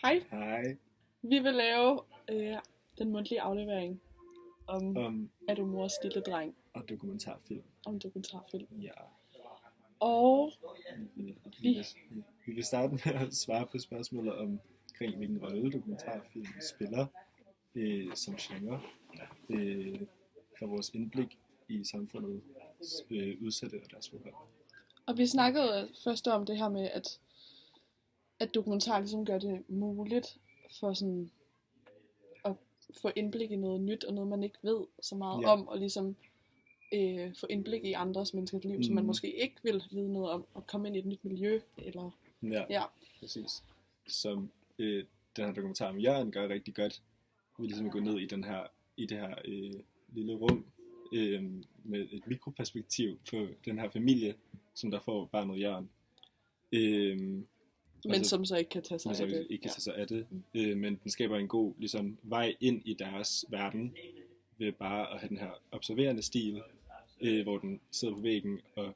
Hej, Hej. vi vil lave den mundtlige aflevering om Om Er du mors lille dreng, og dokumentarfilm. om dokumentarfilm. Ja. Og Vi, vi vil starte med at svare på spørgsmålet omkring, hvilken rolle dokumentarfilm spiller som genre for vores indblik i samfundet udsatte og deres forhold. Og vi snakkede først om det her med, at dokumentar ligesom gør det muligt for sådan at få indblik i noget nyt, og noget man ikke ved så meget om, og ligesom få indblik i andres menneskers liv, som man måske ikke vil vide noget om, og komme ind i et nyt miljø, eller... Ja. Præcis. Som den her dokumentar om Jørgen gør rigtig godt. Vi ligesom gå ned i det her lille rum med et mikroperspektiv på den her familie, som der får barnet Jørgen. Men som så ikke kan tage sig af det. Ikke kan tage sig af det. Men den skaber en god ligesom, vej ind i deres verden ved bare at have den her observerende stil, hvor den sidder på væggen og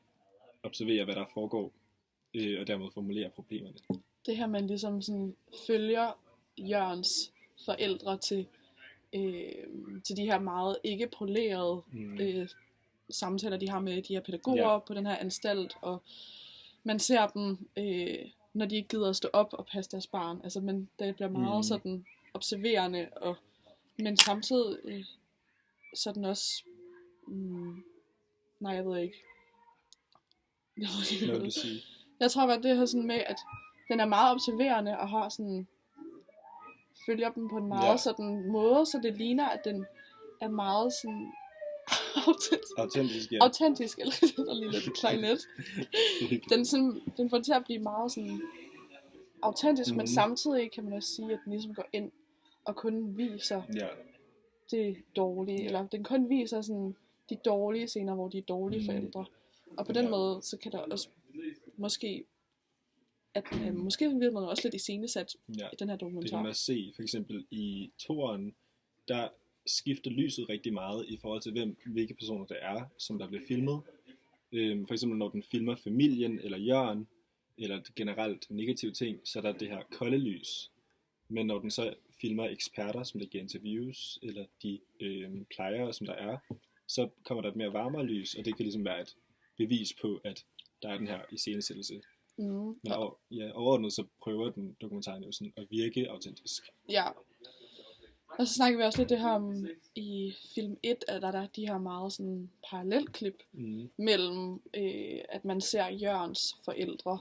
observerer, hvad der foregår, og dermed formulerer problemerne. Det her, man ligesom sådan følger Jørgens forældre til de her meget ikke polerede samtaler, de har med de her pædagoger på den her anstalt, og man ser dem, når de ikke gider at stå op og passe deres barn. Altså, men det bliver meget sådan observerende, men samtidig sådan også... nej, jeg ved ikke. Hvad vil du sige? Jeg tror bare, det her sådan med, at den er meget observerende og har sådan følger dem på en meget sådan måde, så det ligner, at den er meget sådan autentisk, eller der lige lidt klarinet. Den får det til at blive meget sådan autentisk, men samtidig kan man også sige, at den ligesom går ind og kun viser det dårlige, eller den kun viser sådan de dårlige scener, hvor de er dårlige forældre. Og på den måde, så kan der også måske bliver man også lidt iscenesat i den her dokumentar. Det kan man se, for eksempel i toeren, der skifter lyset rigtig meget i forhold til hvilke personer det er, som der bliver filmet. For eksempel når den filmer familien eller Jørgen, eller generelt negative ting, så er der det her kolde lys. Men når den så filmer eksperter, som der giver interviews, eller de plejere, som der er, så kommer der et mere varmere lys, og det kan ligesom være et bevis på, at der er den her iscenesættelse. Men overordnet så prøver den dokumentaren jo sådan at virke autentisk. Ja. Og så snakker vi også lidt det her om i film 1, at der er de her meget sådan parallelklip mellem, at man ser Jørgens forældre,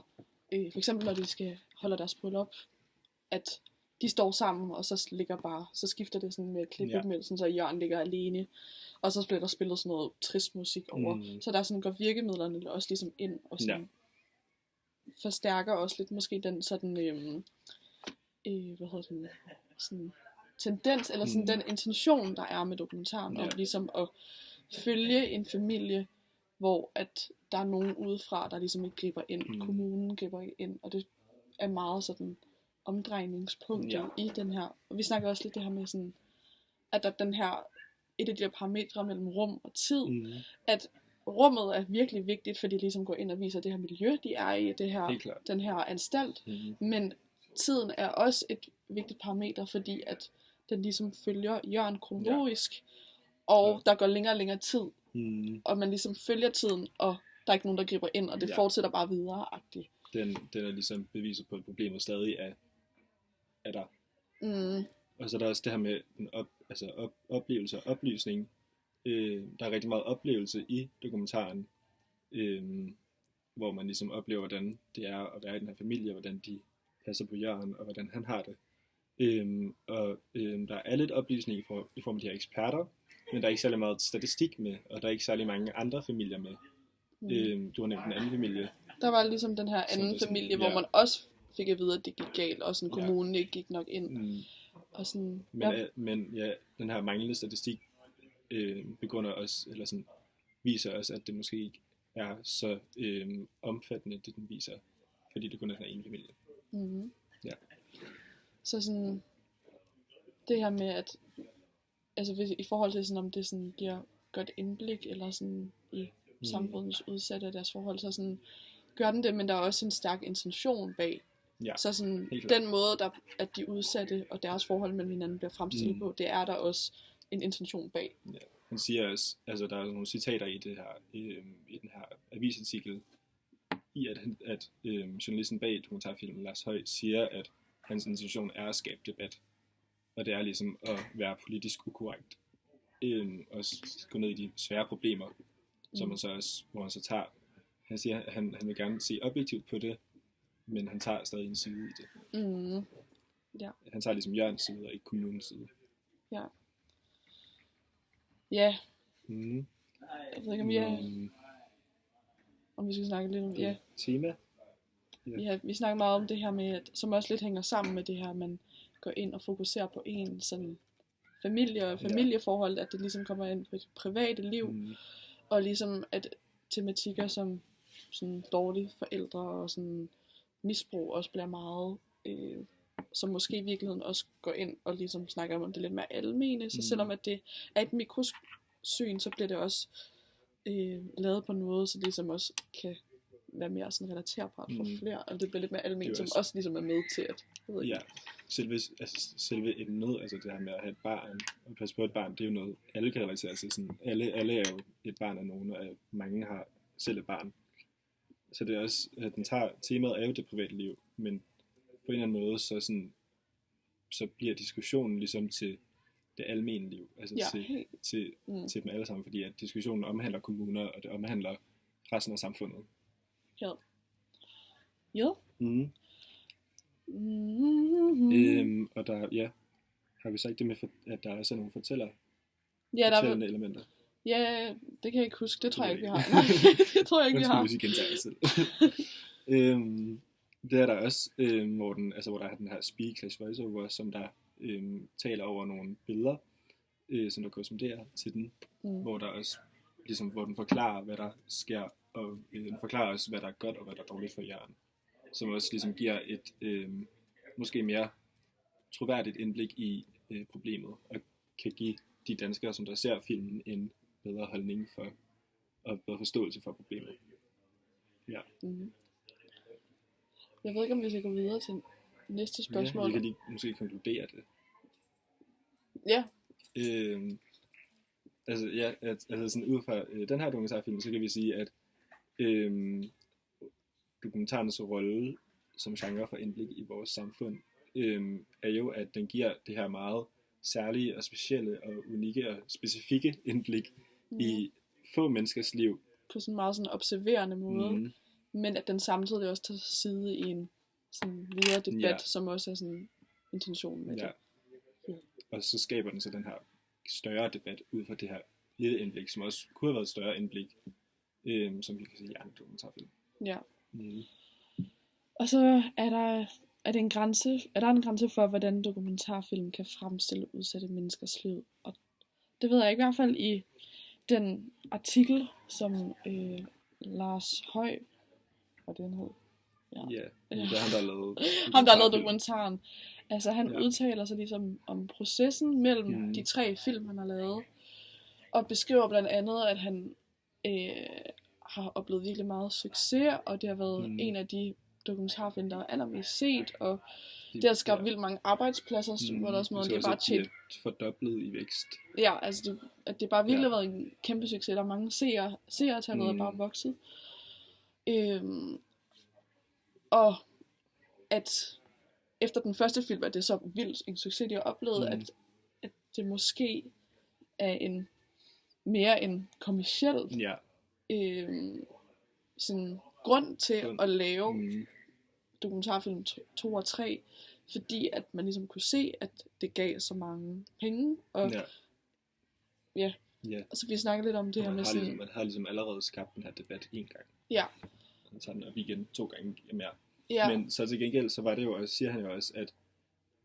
for eksempel når de skal holde deres bryllup, at de står sammen, og så skifter det sådan med klip imellem, så Jørgen ligger alene, og så bliver der spillet sådan noget trist musik over. Så der sådan går virkemidlerne også ligesom ind, og sådan forstærker også lidt måske den sådan, sådan tendens, eller sådan den intention, der er med dokumentaren, om ligesom at følge en familie, hvor at der er nogen udefra, der ligesom ikke griber ind, kommunen griber ind, og det er meget sådan omdrejningspunktet i den her, og vi snakker også lidt det her med sådan, at der den her, et af de her parametre mellem rum og tid, at rummet er virkelig vigtigt, fordi de ligesom går ind og viser det her miljø, de er i, det her, den her anstalt, men tiden er også et vigtigt parameter, fordi at den ligesom følger Jørgen kronologisk, og der går længere og længere tid, og man ligesom følger tiden, og der er ikke nogen, der griber ind, og det fortsætter bare videre-agtigt. Den er ligesom beviset på, at problemet stadig er der. Og så er der også det her med oplevelse og oplysning. Der er rigtig meget oplevelse i dokumentaren, hvor man ligesom oplever, hvordan det er at være i den her familie, hvordan de passer på Jørgen, og hvordan han har det. Der er lidt oplysning i form af de her eksperter, men der er ikke særlig meget statistik med, og der er ikke særlig mange andre familier med. Du har nævnt en anden familie. Der var ligesom den her anden familie, hvor man også fik at vide, at det gik galt, og sådan kommunen ikke gik nok ind. Og sådan, men den her manglende statistik begrunder også, eller sådan, viser også, at det måske ikke er så omfattende, det den viser, fordi det kun er den ene familie. Så sådan, det her med, at altså i forhold til sådan, om det sådan giver godt indblik, eller sådan i samfundets udsatte af deres forhold, så sådan gør den det, men der er også en stærk intention bag Ja, Så sådan, helt klart. den måde, at de udsatte og deres forhold mellem hinanden bliver fremstillet på, det er der også en intention bag. Ja. Han siger også, altså der er nogle citater i det her, i den her avisartikel, i at journalisten bag dokumentarfilmen, Lars Høj, siger, at hans intention er at skabe debat. Og det er ligesom at være politisk ukorrekt. Og gå ned i de svære problemer, som man så også, hvor han så tager. Han siger, at han vil gerne se objektivt på det, men han tager stadig en side i det. Ja. Han tager ligesom Jørgens side, og ikke kommunens side. Ja. Ja. Mm. Jeg ved ikke, om vi skal snakke lidt om tema. Ja, vi snakker meget om det her med, at, som også lidt hænger sammen med det her, man går ind og fokuserer på en sådan familie og familieforhold, at det ligesom kommer ind på et private liv, og ligesom at tematikker som sådan dårlige forældre og sådan misbrug også bliver meget, som måske i virkeligheden også går ind og ligesom snakker om det lidt mere almene, så selvom at det er et mikrosyn, så bliver det også lavet på noget, så det ligesom også kan være mere sådan relaterbart for flere, og det bliver lidt mere almen, som også ligesom er med til at... Ja, selve emnet, altså det her med at have et barn, og passe på et barn, det er jo noget, alle kan relatere til. Sådan, alle er jo et barn af nogen, og mange har selv et barn. Så det er også, at den tager, temaet er jo det private liv, men på en eller anden måde, så bliver diskussionen ligesom til det almene liv, altså til dem alle sammen, fordi at diskussionen omhandler kommuner, og det omhandler resten af samfundet. Ja. Ja. Og der, har vi sagt det med, at der er sådan nogle fortællende elementer? Ja, det kan jeg ikke huske. Det tror jeg ikke, vi har. Det tror jeg ikke, vi har. Hvis I gentager det selv. Det er der også, hvor der er den her speak voiceover, som der taler over nogle billeder, som der korresponderer til den, hvor der også, ligesom, hvor den forklarer, hvad der sker, og den forklarer også, hvad der er godt og hvad der er dårligt for Jørgen. Som også ligesom giver et måske mere troværdigt indblik i problemet, og kan give de danskere, som der ser filmen, en bedre holdning for, og bedre forståelse for problemet. Ja. Jeg ved ikke, om vi skal gå videre til næste spørgsmål. Ja, vi kan lige måske konkludere det. Ja. Altså sådan ud fra den her dokumentarfilm, så kan vi sige, at dokumentarens rolle som genre for indblik i vores samfund, er jo, at den giver det her meget særlige og specielle og unikke og specifikke indblik i få menneskers liv. På sådan en meget sådan observerende måde, men at den samtidig også tager side i en sådan videre debat, som også er sådan intentionen med det. Og så skaber den så den her større debat ud fra det her lille indblik, som også kunne have været et større indblik, som vi kan se i andre dokumentarfilm. Ja. Og så er der en grænse for, hvordan dokumentarfilm kan fremstille udsatte menneskers liv. Og det ved jeg ikke, i hvert fald i den artikel, som Lars Høj, hvad den hed? Ja, det er ham, der har lavet ham, der har lavet dokumentaren. Altså han udtaler sig ligesom om processen mellem de 3 film, han har lavet, og beskriver blandt andet, at han har oplevet virkelig meget succes, og det har været en af de dokumentarfilm, der er allermest set, og det har skabt vildt mange arbejdspladser, hvor der også måde, det er bare tjent fordoblet i vækst. Ja, altså det er bare virkelig været en kæmpe succes, der er mange seertallet er bare vokset. Og at efter den første film, at det er så vildt en succes, de har oplevet, at det måske er mere en kommerciel sådan grund til at lave dokumentarfilm 2 og 3, fordi at man ligesom kunne se, at det gav så mange penge, og og så vi snakker lidt om det her med sådan... Man har ligesom allerede skabt den her debat 1 gang. Ja. Og så den op igen 2 gange mere. Ja. Men så til gengæld, så var det jo også, siger han jo også, at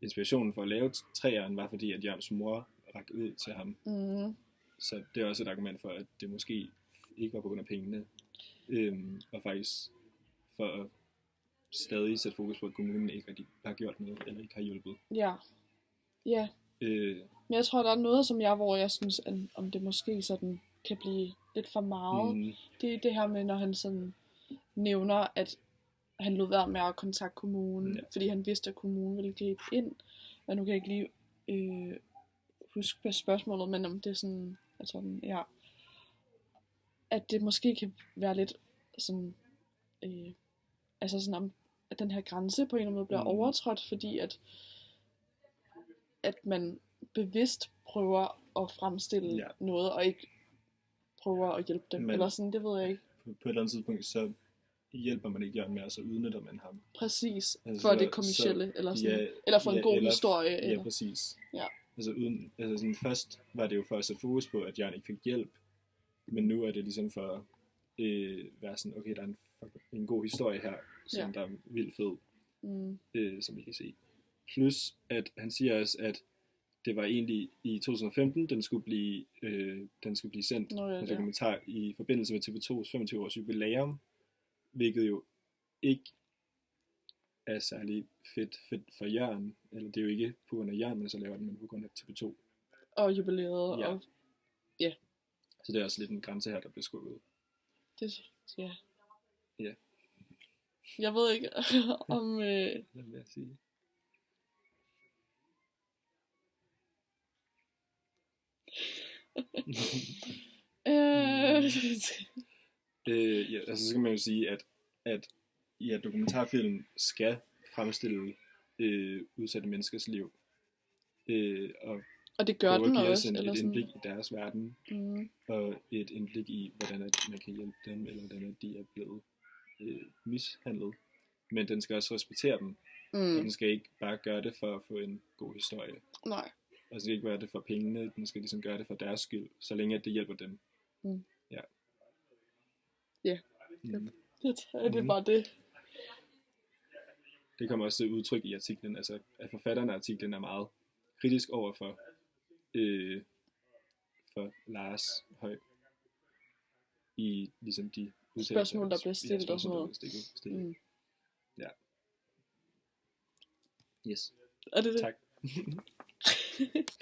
inspirationen for at lave 3'eren var fordi, at Jørgens mor rakte ud til ham. Så det er også et argument for, at det måske ikke var på grund af pengene. Og faktisk for at stadig sætte fokus på, at kommunen ikke rigtig har gjort noget, eller ikke har hjulpet. Ja. Men jeg tror, der er noget, hvor jeg synes, at om det måske sådan kan blive lidt for meget. Det er det her med, når han sådan nævner, at han lod være med at kontakte kommunen, fordi han vidste, at kommunen ville gribe ind. Og nu kan jeg ikke lige huske på spørgsmålet, men om det er sådan, jeg tror den, ja, at det måske kan være lidt sådan, altså sådan om, at den her grænse på en eller anden måde bliver overtrådt, fordi at man bevidst prøver at fremstille noget, og ikke prøver at hjælpe dem, eller sådan, det ved jeg ikke. På et eller andet tidspunkt, så hjælper man ikke Jørgen mere, så udnytter man ham. Præcis, altså, for det kommercielle, eller sådan, eller for en god historie. Eller. Ja, præcis. Ja. Altså, sådan, først var det jo for at sætte fokus på, at Jørgen ikke fik hjælp, men nu er det ligesom for at være sådan, okay, der er en god historie her, som der er vildt fed, som vi kan se. Plus, at han siger også, at det var egentlig i 2015, den skulle blive sendt en dokumentar i forbindelse med TV2's 25 års jubilæum, hvilket jo ikke er særlig fedt for Jørgen, eller det er jo ikke på grund af Jørgen, men så laver den, men på grund af TV2. Og jubilæet, og så det er også lidt en grænse her, der bliver skubbet. Det, ja. Ja. Jeg ved ikke, om... Hvad vil jeg sige? Altså så kan man jo sige, at dokumentarfilm skal fremstille udsatte menneskers liv. Og det gør den også. Eller et indblik i deres verden, og et indblik i, hvordan at man kan hjælpe dem, eller hvordan at de er blevet mishandlet. Men den skal også respektere dem, og den skal ikke bare gøre det for at få en god historie. Nej. Og den skal ikke gøre det for pengene, den skal ligesom gøre det for deres skyld, så længe at det hjælper dem. Ja. Ja, det er bare det. Det kommer også til udtryk i artiklen, altså at forfatteren af artiklen er meget kritisk over for Lars Høj i ligesom de spørgsmål, der bliver stillet og sådan noget. Ja. Yes. Er det det? Tak.